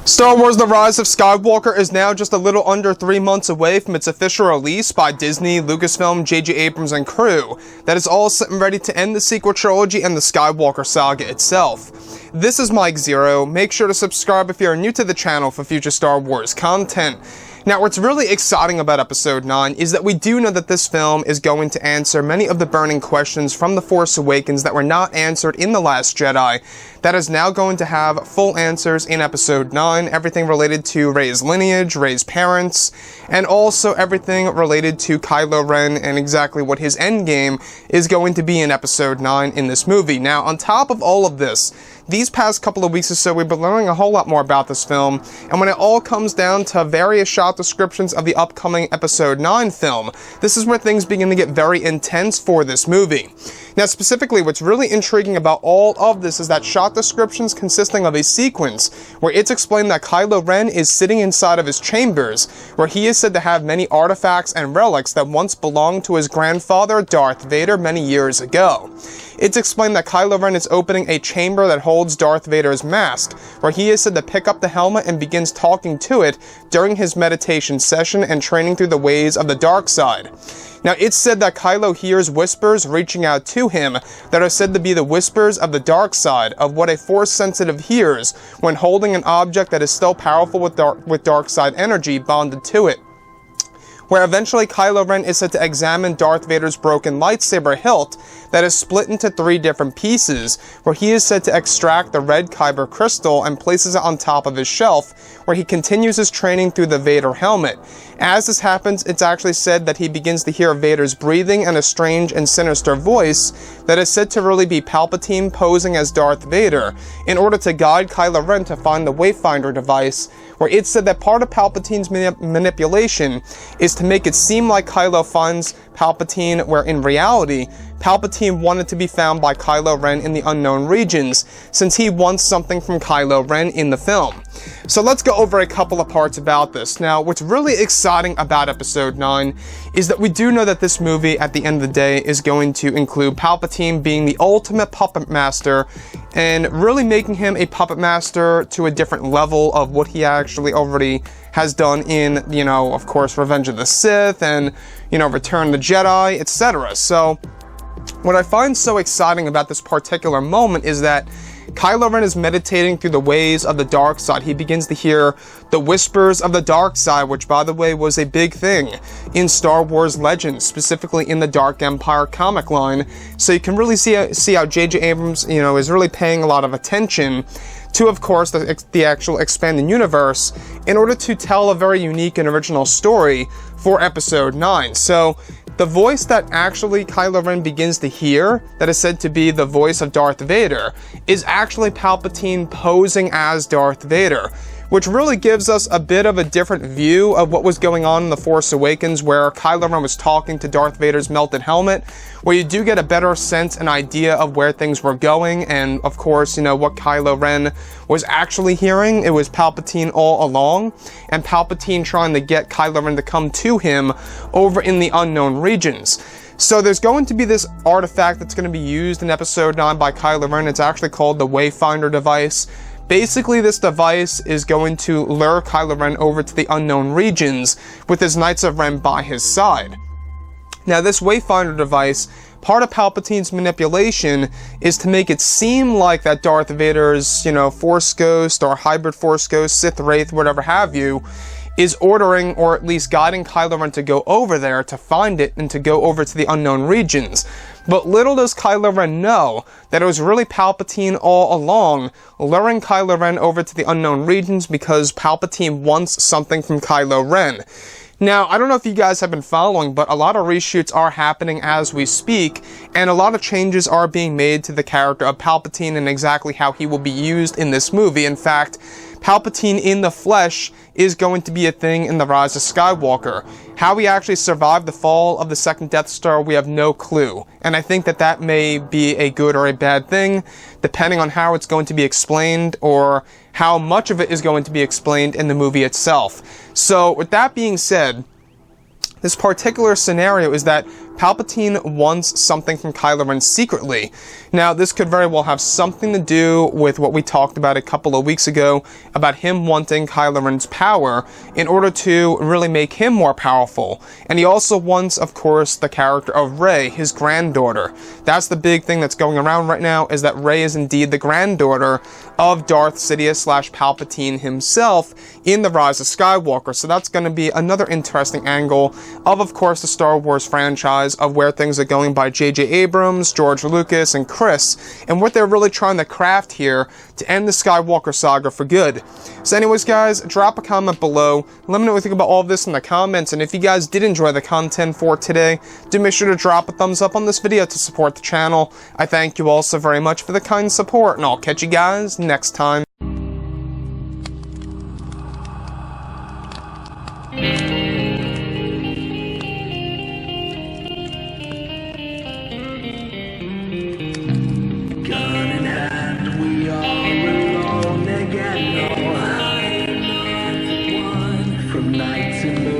Star Wars The Rise of Skywalker is now just a little under 3 months away from its official release by Disney, Lucasfilm, J.J. Abrams, and crew. That is all set and ready to end the sequel trilogy and the Skywalker saga itself. This is Mike Zero. Make sure to subscribe if you are new to the channel for future Star Wars content. Now, what's really exciting about Episode 9 is that we do know that this film is going to answer many of the burning questions from The Force Awakens that were not answered in The Last Jedi. That is now going to have full answers in Episode 9, everything related to Rey's lineage, Rey's parents, and also everything related to Kylo Ren and exactly what his endgame is going to be in Episode 9 in this movie. Now, on top of all of this, these past couple of weeks or so, we've been learning a whole lot more about this film, and when it all comes down to various shot descriptions of the upcoming Episode 9 film, this is where things begin to get very intense for this movie. Now, specifically, what's really intriguing about all of this is that shot descriptions consisting of a sequence where it's explained that Kylo Ren is sitting inside of his chambers, where he is said to have many artifacts and relics that once belonged to his grandfather, Darth Vader, many years ago. It's explained that Kylo Ren is opening a chamber that holds Darth Vader's mask, where he is said to pick up the helmet and begins talking to it during his meditation session and training through the ways of the dark side. Now, it's said that Kylo hears whispers reaching out to him that are said to be the whispers of the dark side, of what a Force-sensitive hears when holding an object that is still powerful with dark side energy bonded to it. Where eventually Kylo Ren is said to examine Darth Vader's broken lightsaber hilt that is split into 3 different pieces, where he is said to extract the red kyber crystal and places it on top of his shelf, where he continues his training through the Vader helmet. As this happens, it's actually said that he begins to hear Vader's breathing and a strange and sinister voice that is said to really be Palpatine posing as Darth Vader, in order to guide Kylo Ren to find the Wayfinder device, where it's said that part of Palpatine's manipulation is to make it seem like Kylo finds Palpatine, where in reality, Palpatine wanted to be found by Kylo Ren in the unknown regions, since he wants something from Kylo Ren in the film. So let's go over a couple of parts about this. Now, what's really exciting about Episode 9 is that we do know that this movie, at the end of the day, is going to include Palpatine being the ultimate puppet master, and really making him a puppet master to a different level of what he actually already has done in, of course, Revenge of the Sith and, Return of the Jedi, etc. So, what I find so exciting about this particular moment is that Kylo Ren is meditating through the ways of the dark side. He begins to hear the whispers of the dark side, which, by the way, was a big thing in Star Wars Legends, specifically in the Dark Empire comic line. So you can really see how J.J. Abrams, is really paying a lot of attention to, of course, the actual expanded universe in order to tell a very unique and original story for Episode 9. So, the voice that actually Kylo Ren begins to hear, that is said to be the voice of Darth Vader, is actually Palpatine posing as Darth Vader, which really gives us a bit of a different view of what was going on in The Force Awakens, where Kylo Ren was talking to Darth Vader's melted helmet, where you do get a better sense and idea of where things were going, and of course, what Kylo Ren was actually hearing. It was Palpatine all along, and Palpatine trying to get Kylo Ren to come to him over in the unknown regions. So there's going to be this artifact that's going to be used in Episode 9 by Kylo Ren. It's actually called the Wayfinder device. Basically, this device is going to lure Kylo Ren over to the unknown regions with his Knights of Ren by his side. Now, this Wayfinder device, part of Palpatine's manipulation is to make it seem like that Darth Vader's, Force Ghost or Hybrid Force Ghost, Sith Wraith, whatever have you, is ordering or at least guiding Kylo Ren to go over there to find it and to go over to the unknown regions. But little does Kylo Ren know that it was really Palpatine all along, luring Kylo Ren over to the unknown regions because Palpatine wants something from Kylo Ren. Now, I don't know if you guys have been following, but a lot of reshoots are happening as we speak, and a lot of changes are being made to the character of Palpatine and exactly how he will be used in this movie. In fact, Palpatine in the flesh is going to be a thing in The Rise of Skywalker. How he actually survived the fall of the second Death Star, we have no clue. And I think that that may be a good or a bad thing, depending on how it's going to be explained or how much of it is going to be explained in the movie itself. So, with that being said, This particular scenario is that Palpatine wants something from Kylo Ren secretly. Now, this could very well have something to do with what we talked about a couple of weeks ago, about him wanting Kylo Ren's power in order to really make him more powerful. And he also wants, of course, the character of Rey, his granddaughter. That's the big thing that's going around right now, is that Rey is indeed the granddaughter of Darth Sidious / Palpatine himself in the Rise of Skywalker. So that's going to be another interesting angle of course, the Star Wars franchise, of where things are going by J.J. Abrams, George Lucas, and Chris, and what they're really trying to craft here to end the Skywalker saga for good. So anyways, guys, drop a comment below. Let me know what you think about all of this in the comments, and if you guys did enjoy the content for today, do make sure to drop a thumbs up on this video to support the channel. I thank you all so very much for the kind support, and I'll catch you guys next time. From night to morning.